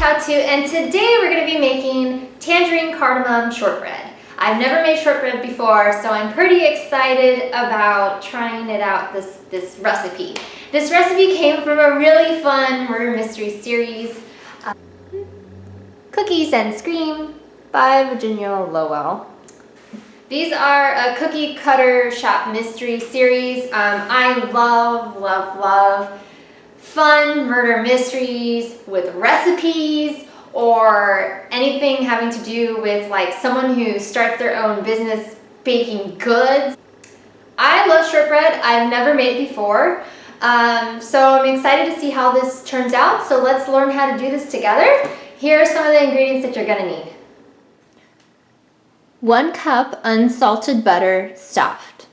how-to, and today we're going to be making Tangerine Cardamom Shortbread. I've never made shortbread before, so I'm pretty excited about trying it out, this recipe. This recipe came from a really fun murder mystery series, Cookies and Scream by Virginia Lowell. These are a cookie cutter shop mystery series. I love fun murder mysteries with recipes or anything having to do with like someone who starts their own business baking goods. I love shortbread. I've never made it before. So I'm excited to see how this turns out. So let's learn how to do this together. Here are some of the ingredients that you're gonna need. 1 cup unsalted butter, soft.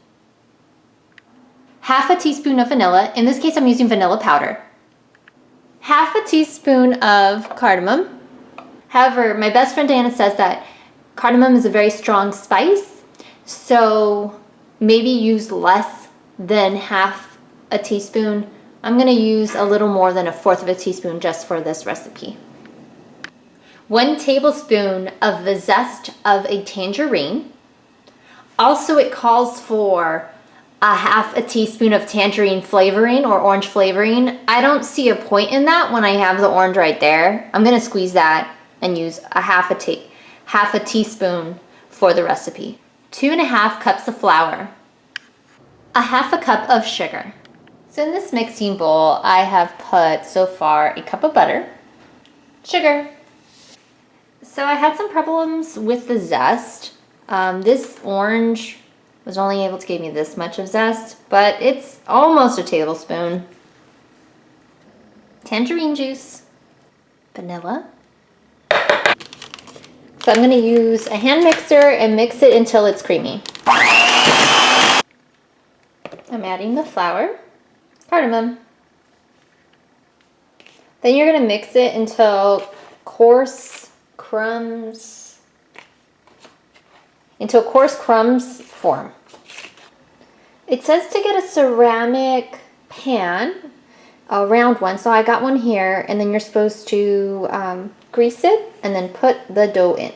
Half a teaspoon of vanilla. In this case, I'm using vanilla powder. Half a teaspoon of cardamom. However, my best friend Diana says that cardamom is a very strong spice, so maybe use less than half a teaspoon. I'm gonna use a little more than 1/4 of a teaspoon just for this recipe. 1 tablespoon of the zest of a tangerine. Also, it calls for half a teaspoon of tangerine flavoring or orange flavoring. I don't see a point in that when I have the orange right there. I'm gonna squeeze that and use half a teaspoon for the recipe. 2½ cups of flour. 1/2 cup of sugar. So in this mixing bowl, I have put so far 1 cup of butter, sugar. So I had some problems with the zest. This orange was only able to give me this much of zest, but it's almost a tablespoon. Tangerine juice, vanilla. So I'm going to use a hand mixer and mix it until it's creamy. I'm adding the flour, cardamom. Then you're going to mix it until coarse crumbs form. It says to get a ceramic pan, a round one, so I got one here, and then you're supposed to grease it and then put the dough in.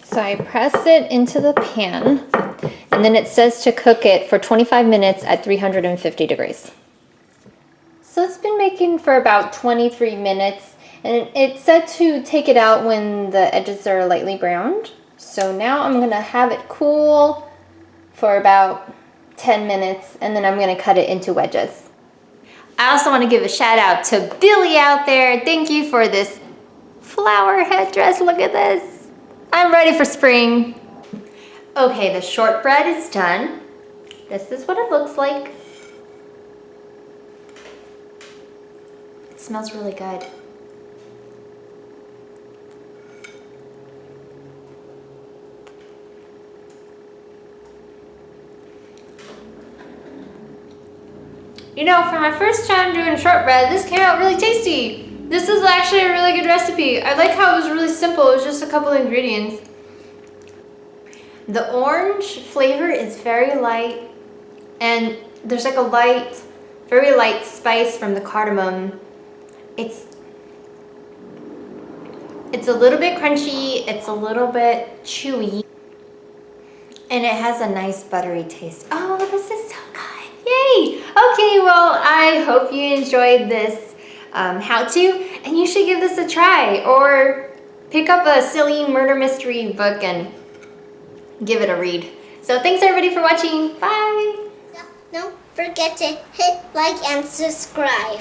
So I press it into the pan, and then it says to cook it for 25 minutes at 350 degrees. So it's been baking for about 23 minutes, and it said to take it out when the edges are lightly browned. So now I'm gonna have it cool for about 10 minutes, and then I'm gonna cut it into wedges. I also wanna give a shout out to Billy out there. Thank you for this flower headdress, look at this. I'm ready for spring. Okay, the shortbread is done. This is what it looks like. It smells really good. You know, for my first time doing shortbread, this came out really tasty. This is actually a really good recipe. I like how it was really simple. It was just a couple of ingredients. The orange flavor is very light, and there's like a very light spice from the cardamom. It's a little bit crunchy, it's a little bit chewy, and it has a nice buttery taste. Oh, this is so good, yay! Okay, well, I hope you enjoyed this how-to, and you should give this a try, or pick up a silly murder mystery book and give it a read. So thanks everybody for watching, bye! Don't forget to hit like and subscribe.